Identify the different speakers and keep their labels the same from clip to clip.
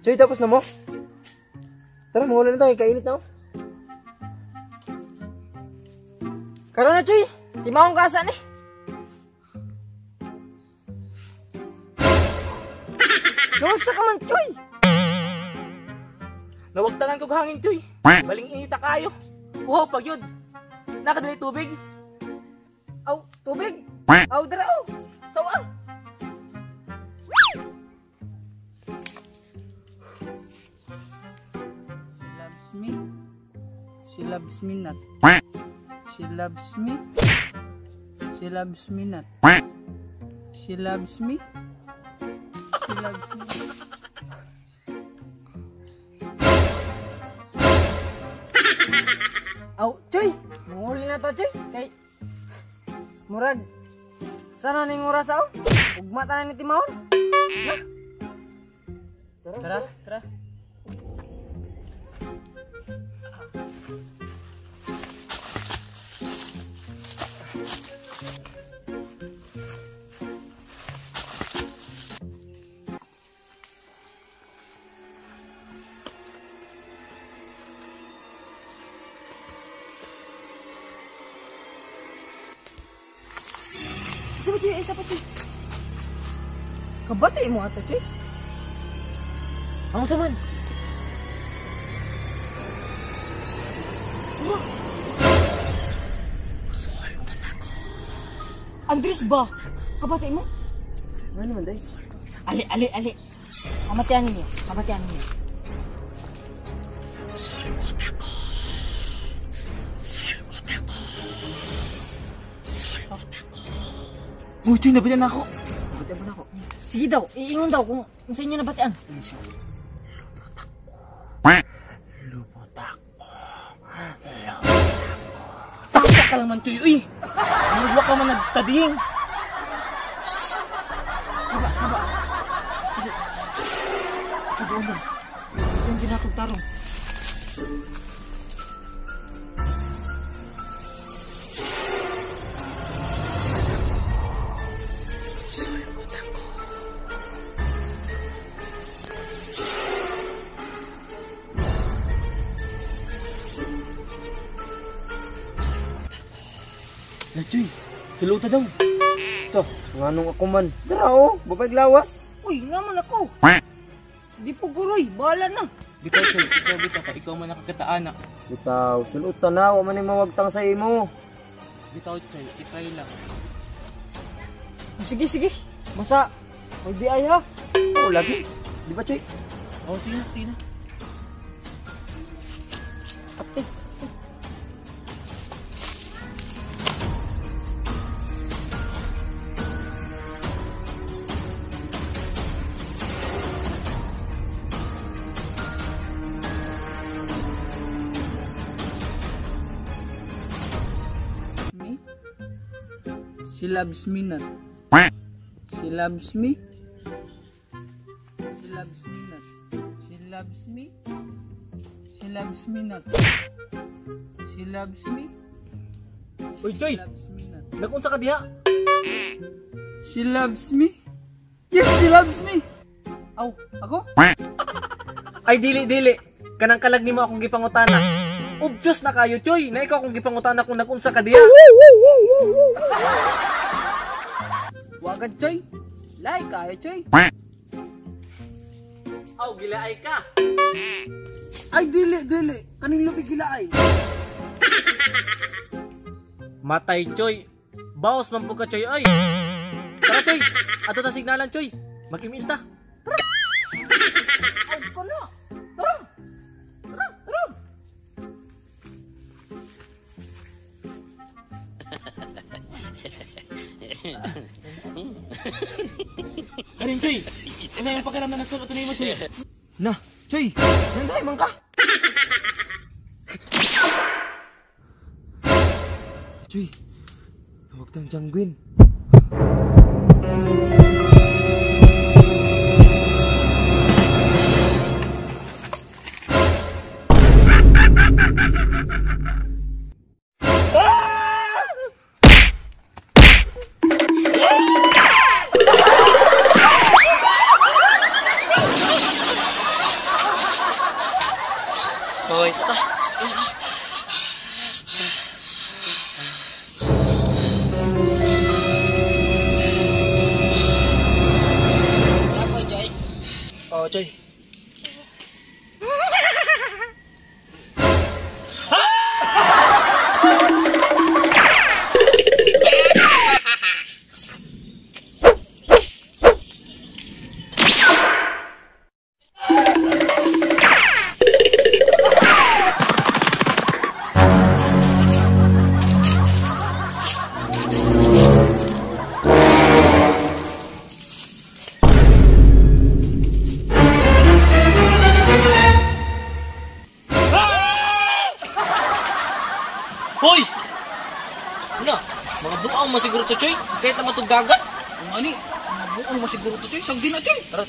Speaker 1: Choy, tapos na mo? Tara, mawala na tayo. Kainit na ako.
Speaker 2: Karon na, Choy. Di mo akong kasan eh. Nawasa ka man, Choy.
Speaker 3: Nawagtanan ko hangin, Choy. Baling inita kayo. Uhaw pag yun. Nakadali tubig.
Speaker 2: Aw, tubig. Aw, dara, aw. Sawa.
Speaker 4: She loves me not. She loves me. She loves me not. She loves me. She loves me.
Speaker 2: Aw, Choy. Manguli na to, Choy. Kay murag sana ning oras aw. Ugma ta na ni Timahon.
Speaker 4: Tara, tara.
Speaker 2: Isa pa, Choy. Kabati mo ato, Choy.
Speaker 3: Ang saman.
Speaker 2: Andres ba? Kabati mo?
Speaker 1: Ano naman, day?
Speaker 2: Ali. Kamatian ninyo.
Speaker 3: Uy, Choy, nabalian ako.
Speaker 1: Batian mo na ako.
Speaker 2: Sige daw, iingon daw kung sa inyo nabatian.
Speaker 1: Lupot ako.
Speaker 3: Takot ka lang man, Choy. Uy! Nagwa ka man nag-studying.
Speaker 2: Saba. Sige mo. Yung ginatugtarong.
Speaker 1: Na, Choy. Siluta daw. Ito, nganong ako man. Dara, oh. Babay glawas.
Speaker 2: Uy, nga man ako. Di po guroy, bahala na.
Speaker 3: Bitaw, Choy. Bitaw ka. Ikaw man nakakataana.
Speaker 1: Bitaw, siluta na. Wa man yung mawagtang sa imo.
Speaker 3: Bitaw, Choy. Itry lang.
Speaker 2: Sige. Masa, may BI ha.
Speaker 1: Oo, lagi. Di ba, Choy?
Speaker 3: Oh, sige na.
Speaker 2: Ate.
Speaker 4: Me? She loves me not. She loves me. She loves me not. She loves me. She loves me not. She loves me.
Speaker 3: Uy, Choy!
Speaker 4: She loves me not.
Speaker 3: Nakunsa ka diha?
Speaker 4: She loves me. Yes, she loves me. Aw, ako?
Speaker 3: Ay dili. Kanang kalag nimo akong gipangutana. Obvious na kayo, Choy. Na ikaw akong gipangutana kung nagunsa ka diha.
Speaker 4: Wagad, Choy. Lay kayo, Choy.
Speaker 3: Aw, gilaay ka.
Speaker 4: Ay, dili. Kaning lubi gilaay.
Speaker 3: Matay, Choy. Baos man po ka, Choy. Ay. Tara, Choy. Ato ta signalan, Choy. Mag-email ta.
Speaker 4: Aw, kana. Tara.
Speaker 3: Kanin, Choy. Ano yung pakiramdam na sulot mo, Choy?
Speaker 1: Na, Choy, nanday man ka. Choy, huwag tang jangguin.
Speaker 3: Hoy, sa ta.
Speaker 2: Kapoy, Choy.
Speaker 3: Oh, Choy. Hoy! Ano? Mga buang masiguro to, Choy. Kahit naman itong gagat.
Speaker 4: Ang ani, nabuang masiguro to, Choy. Sagdi na, Choy.
Speaker 3: Tara.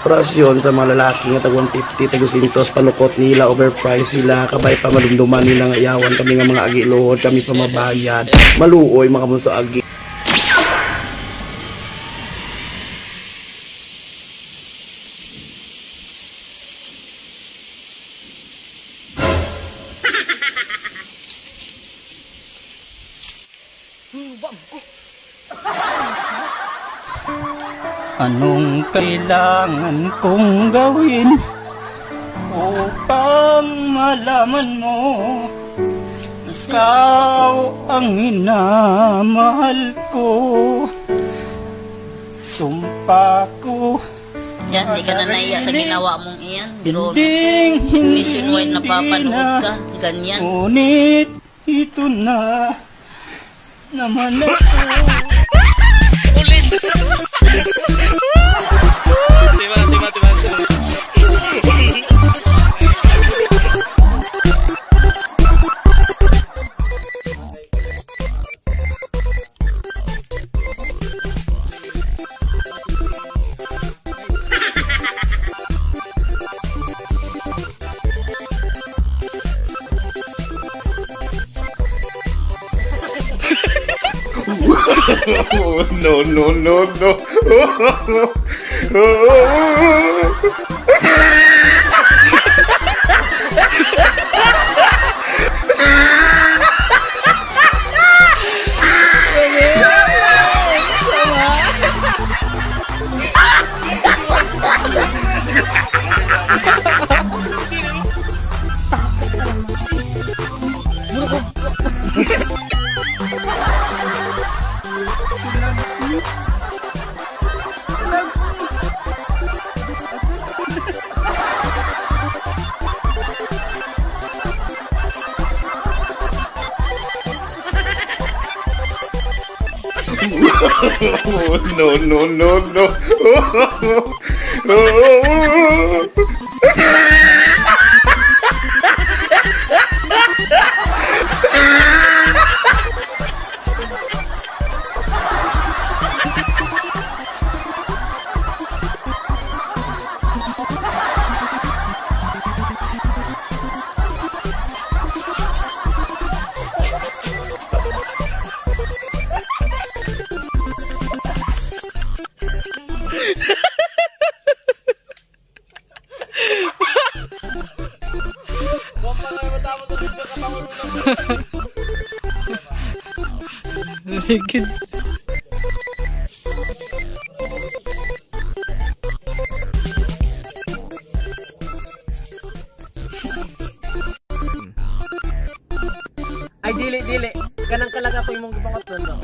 Speaker 5: Rasyon sa mga lalaki nga tag 150 tag 200 panukot nila overprice sila kabay pa malumduman nila nga yawan kami nga mga agi lohod kami pa mabayad maluoy mga bunso agi.
Speaker 4: Anong kailangan kong gawin upang malaman mo ikaw ang minamahal ko? Sumpa ko
Speaker 6: Yan, di ka na naiya sa ginawa mong iyan. Pero
Speaker 4: hindi
Speaker 6: nationwide napapanood ka. Ganyan.
Speaker 4: Ngunit ito na naman ako.
Speaker 5: Oh, no. No.
Speaker 4: Ligid.
Speaker 3: Ay dili. Kanang kalaga ko imong gipangutan no.